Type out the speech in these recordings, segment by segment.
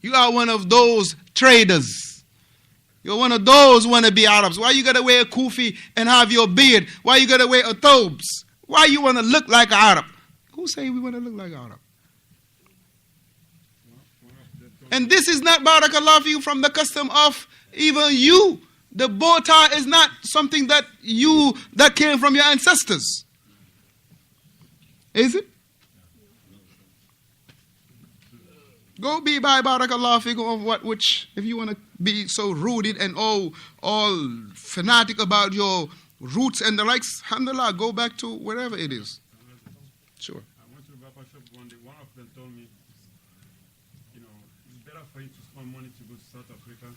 You are one of those traders. You're one of those wannabe Arabs. Why you gotta wear a kufi and have your beard? Why you gotta wear a thobes? Why you wanna look like an Arab? Who say we wanna look like an Arab? And this is not, barakallah for you, from the custom of even you. The bow tie is not something that came from your ancestors. Is it? Go be by barakallah fikum of what which, if you want to be so rooted and all fanatic about your roots and the likes, alhamdulillah, go back to wherever it is. Sure. I went to the barber shop one day. One of them told me, you know, it's better for you to spend money to go to South Africa,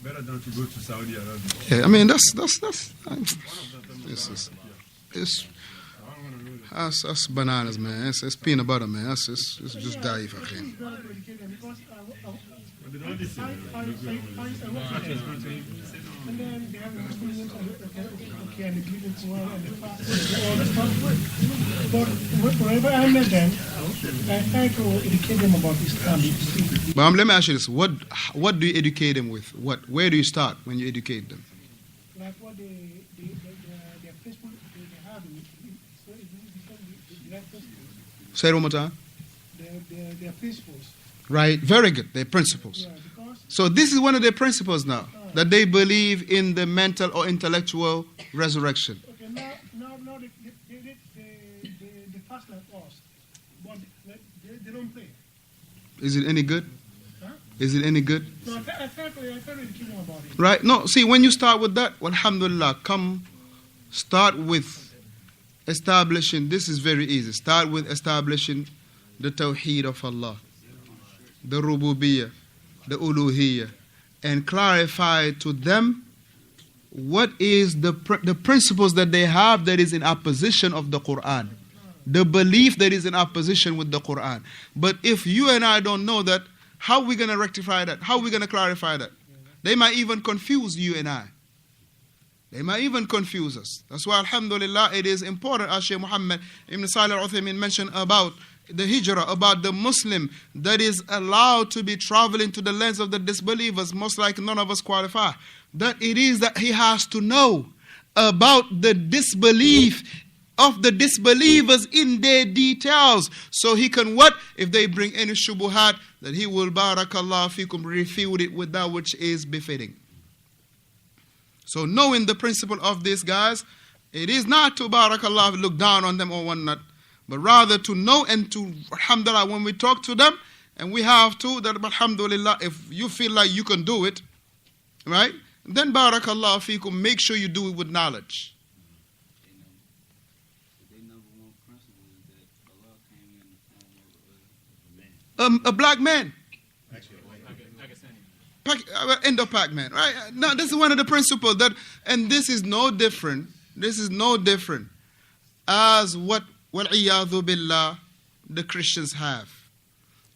better than to go to Saudi Arabia. Yeah, I mean that's that's bananas, man. It's peanut butter, man. It's just daif, akhi. And then they have the experience and the cleaning for and the fast all the stuff. But wherever I met them, I try to educate them about Islam. But let me ask you this: what do you educate them with? Where do you start when you educate them? Like what their principle they have Say it one more time. Their principles. Right, very good. Their principles. Yeah, because so this is one of their principles now, that they believe in the mental or intellectual resurrection. Okay, now they fast like us, but they don't pray. Is it any good? Huh? Is it any good? No, I try to educate them about it. Right? No, see, when you start with that, alhamdulillah, start with establishing, this is very easy. Start with establishing the tawheed of Allah, the rububiyyah, the uluhiyyah, and clarify to them what is the principles that they have that is in opposition of the Quran, the belief that is in opposition with the Quran. But if you and I don't know that, how are we going to rectify that? How are we going to clarify that? They might even confuse you and I. They might even confuse us. That's why, alhamdulillah, it is important, as Shaykh Muhammad ibn Salih al-Uthaymin mentioned about the hijrah, about the Muslim that is allowed to be traveling to the lands of the disbelievers, most like none of us qualify. That it is that he has to know about the disbelief of the disbelievers in their details. So he can what? If they bring any shubuhat, that he will, barakallah fikum, refute it with that which is befitting. So knowing the principle of these guys, it is not to, barakallah, look down on them or whatnot, but rather to know and to, alhamdulillah, when we talk to them, and we have to, that alhamdulillah, if you feel like you can do it, right, then barakallah fikum, make sure you do it with knowledge. A black man. Indo-Pac man, right? Now, this is one of the principles that, and this is no different. This is no different as what, wal-iyadhu billah, the Christians have.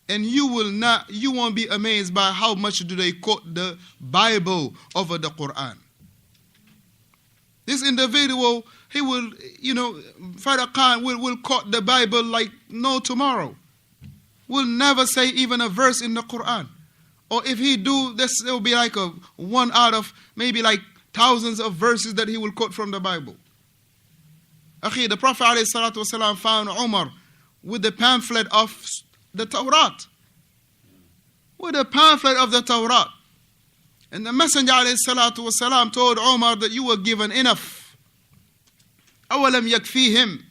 And you won't be amazed by how much do they quote the Bible over the Quran. This individual, he will, Farah Khan will quote the Bible like no tomorrow. Will never say even a verse in the Quran. Or if he do, this will be like a one out of maybe like thousands of verses that he will quote from the Bible. Akhi, the Prophet ﷺ found Umar with the pamphlet of the Torah. With the pamphlet of the Torah. And the Messenger ﷺ told Umar that you were given enough. أَوَلَمْ يَكْفِيهِمْ.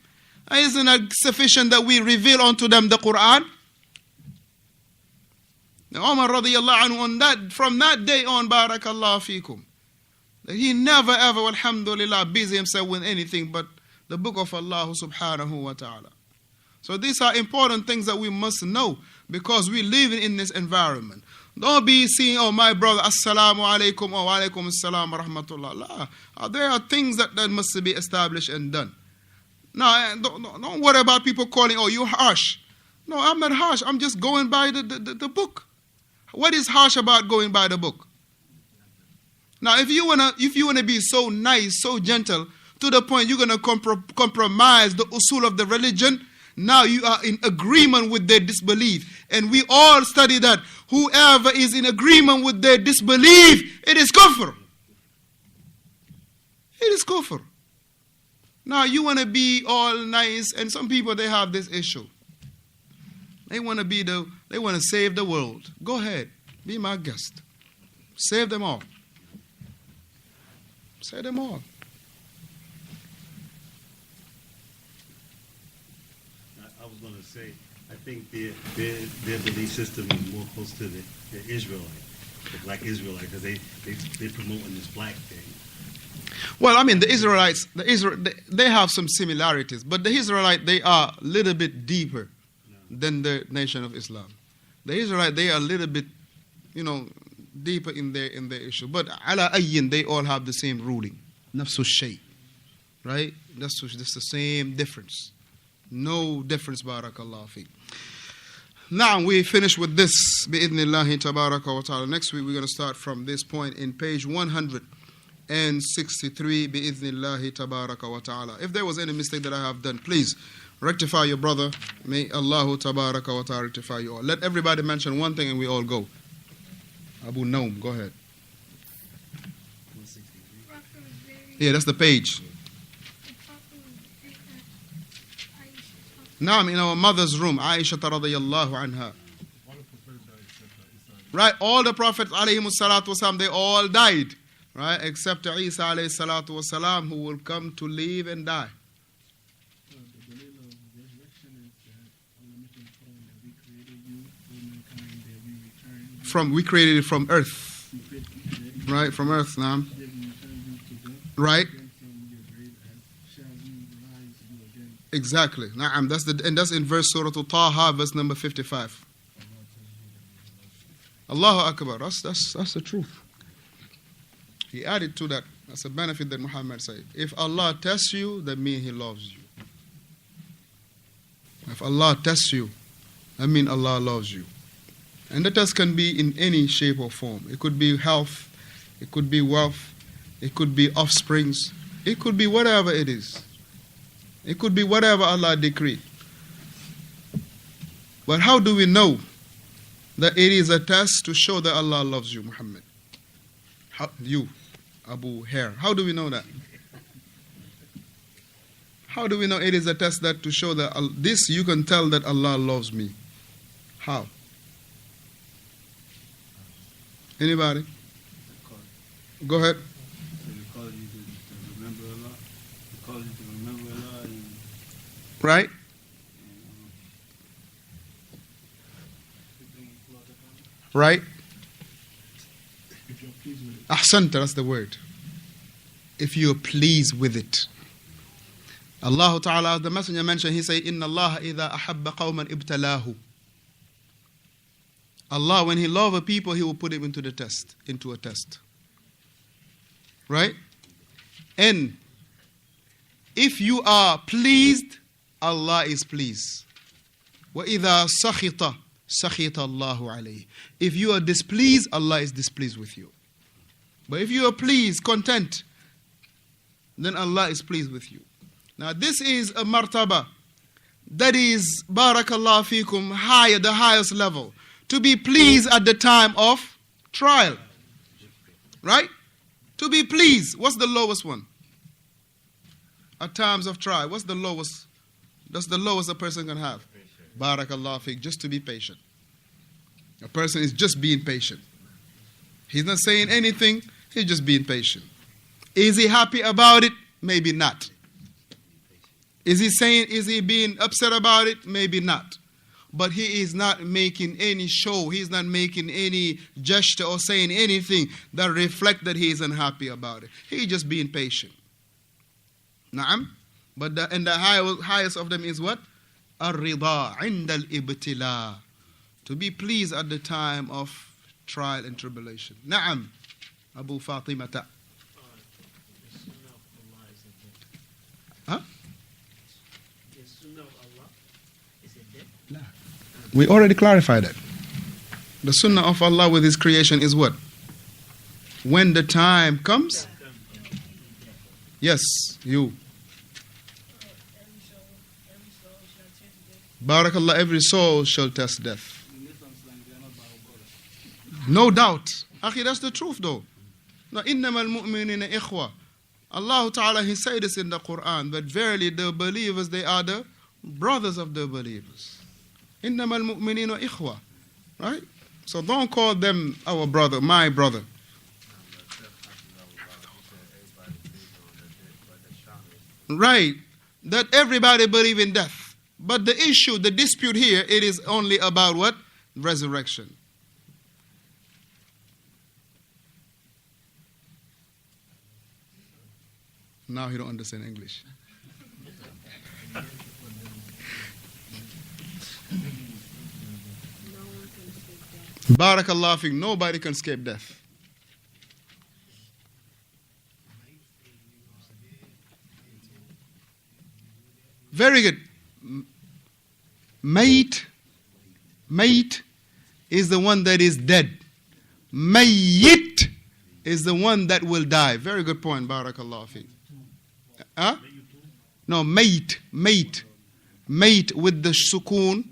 Isn't it sufficient that we reveal unto them the Quran? Now Umar radiyallahu anhu, from that day on, barakallah fikum, that he never ever, alhamdulillah, busy himself with anything but the book of Allah subhanahu wa ta'ala. So these are important things that we must know because we live in this environment. Don't be seeing, oh my brother, assalamu alaikum, or alaikum assalam wa rahmatullah. There are things that must be established and done. Now, don't worry about people calling, oh, you're harsh. No, I'm not harsh. I'm just going by the book. What is harsh about going by the book? Now, if you wanna be so nice, so gentle, to the point you're gonna compromise the usool of the religion, Now you are in agreement with their disbelief. And we all study that whoever is in agreement with their disbelief, it is kufr. It is kufr. Now you want to be all nice, and some people, they have this issue. They want to save the world. Go ahead, be my guest. Save them all. Save them all. I was going to say, I think their belief system is more close to the Israelite, the black Israelite, because they promoting this black thing. Well, I mean, the Israelites, they have some similarities, but the Israelite, they are a little bit deeper than the Nation of Islam. The Israelite, they are a little bit, deeper in their issue. But ala ayyin, they all have the same ruling. Nafsu shay. Right? That's the same difference. No difference, barakallah fi. Now we finish with this, bi'idhnillahi tabaraka wa ta'ala. Next week we're going to start from this point in page 163, bi'idhnillahi tabaraka wa ta'ala. If there was any mistake that I have done, please rectify your brother. May Allahu tabaraka wa ta'ala rectify you all. Let everybody mention one thing and we all go. Abu Naum, go ahead. Yeah, that's the page. Now I'm in our mother's room, Aisha radiyallahu anha. Right, all the prophets alayhimu salatu wasalam, they all died. Right, except Isa alayhi salatu wasalam, who will come to live and die. We created it from earth. Right, from earth now. Right. Exactly. Naam, that's in verse Surah Taha, verse number 55. Allahu Akbar. That's the truth. He added to that. That's a benefit that Muhammad said. If Allah tests you, that means He loves you. If Allah tests you, that means Allah loves you. And the test can be in any shape or form. It could be health, it could be wealth, it could be offsprings, it could be whatever it is. It could be whatever Allah decreed. But how do we know that it is a test to show that Allah loves you, Muhammad? You, Abu Hair. How do we know that? How do we know it is a test that to show that this you can tell that Allah loves me? How? Anybody? Go ahead. Right? Right? Ahsanta, that's the word. If you're pleased with it. Allah Ta'ala, the Messenger mentioned, he said, Inna Allah idha ahabba qawman ibtalahu. Allah, when He loves a people, He will put him into a test. Right? And if you are pleased, Allah is pleased. وَإِذَا سَخِطَ سَخِطَ اللَّهُ عَلَيْهِ. If you are displeased, Allah is displeased with you. But if you are pleased, content, then Allah is pleased with you. Now this is a martaba that is, barakallahu fikum, higher, the highest level. To be pleased at the time of trial. Right? To be pleased. What's the lowest one? At times of trial. What's the lowest? That's the lowest a person can have. Barakallahu fiqh, just to be patient. A person is just being patient. He's not saying anything, he's just being patient. Is he happy about it? Maybe not. Is he being upset about it? Maybe not. But he is not making any show, he's not making any gesture or saying anything that reflect that he is unhappy about it. He's just being patient. Naam? But the highest of them is what? Ar-rida inda al-ibtila. To be pleased at the time of trial and tribulation. Naam. Abu Fatimata. Huh? We already clarified that. The sunnah of Allah with His creation is what? When the time comes. Yes, you. Barakallah, every soul shall test death. No doubt. Akhi, that's the truth though. No, إِنَّمَا الْمُؤْمِنِينَ إِخْوَةً. Allah Ta'ala, He said this in the Quran, that verily the believers, they are the brothers of the believers. إِنَّمَا الْمُؤْمِنِينَ إِخْوَةً. Right? So don't call them our brother, my brother. Right. That everybody believe in death. But the issue, the dispute here, it is only about what? Resurrection. Now he don't understand English. Barakallah fiqh, nobody can escape death. Very good. Mayit is the one that is dead. Mayyit is the one that will die. Very good point, Barakallah fiqh. Huh? No, mayit with the sukoon,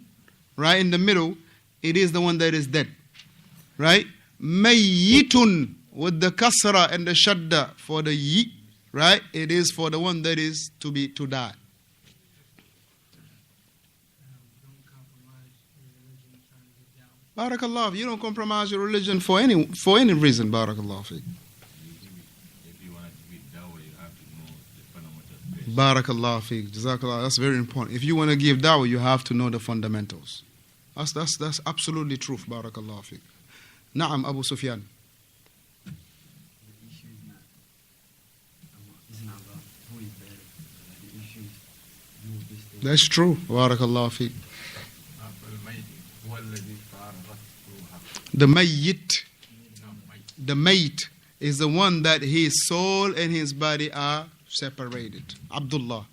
right in the middle, it is the one that is dead. Right? Mayyitun with the kasra and the shadda for the yi, right? It is for the one that is to die. Barakallah, you don't compromise your religion for any reason, Barakallah fiqh. If you want to give dawah, you have to know the fundamentals. Barakallah fiqh, Jazakallah, that's very important. If you want to give dawah, you have to know the fundamentals. That's absolutely truth, Barakallah fiqh. Na'am, Abu Sufyan. That's true, Barakallah fiqh. The mayyit is the one that his soul and his body are separated. Abdullah.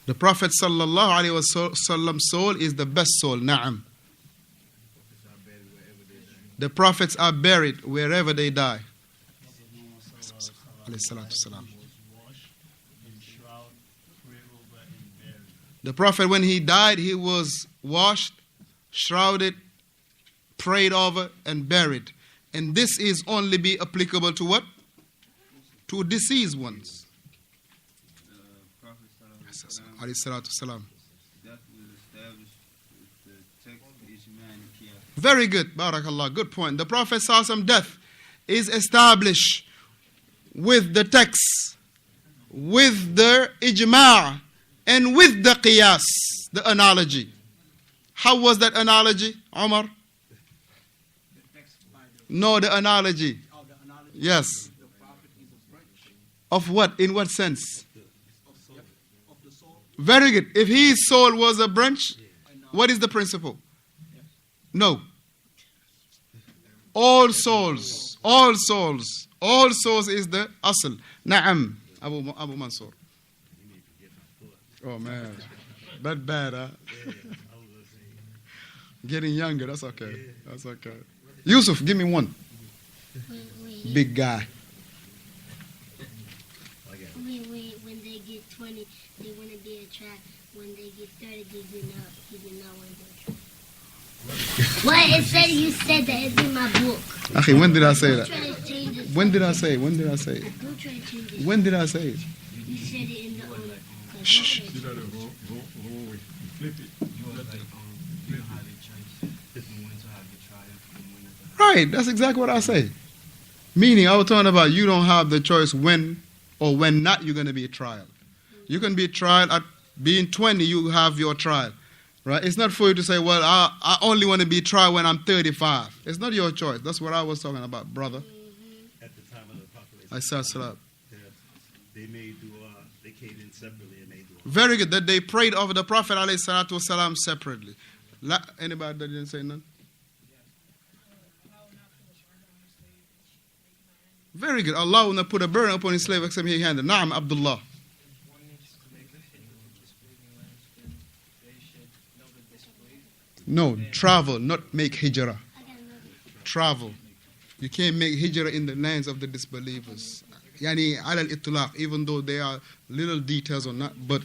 The Prophet sallallahu alaihi wasallam's soul is the best soul. Na'am. The prophets are buried wherever they die. Alayhi salatu salam. The Prophet, when he died, he was washed, shrouded, prayed over, and buried. And this is only be applicable to what? To deceased ones. Very good, Barakallah, good point. The Prophet ﷺ death is established with the text, with the ijma', and with the qiyas, the analogy. How was that analogy, Omar? No, the analogy. Yes. Of what? In what sense? Very good. If his soul was a branch, what is the principle? No. All souls is the asl. Na'am, Abu Mansur. Oh man, that bad, huh? Getting younger, that's okay. That's okay. Yusuf, give me one. Big guy. When they get 20, they want to be a tribe. When they get 30, they do not want to be a tribe. Well, it said you said that it's in my book. Akhi, when did I say that? Try to change it. When did I say it? When did I say it? Don't try to change it. When did I say it? You said it in the Shh. You gotta flip it. Right, that's exactly what I say. Meaning, I was talking about you don't have the choice when or when not you're going to be trial. You can be trial at being 20, you have your trial. Right? It's not for you to say, well, I only want to be trial when I'm 35. It's not your choice. That's what I was talking about, brother. At the time of the Prophet, I said salam. they made dua, they came in separately and made dua. Very good, that they prayed over the Prophet alayhi salatu wasalam separately. Anybody that didn't say none? Very good. Allah will not put a burden upon his slave except he handed. Naam, Abdullah. No, travel, not make hijrah. Travel. You can't make hijrah in the lands of the disbelievers. يعني على الإطلاق, even though there are little details or not, but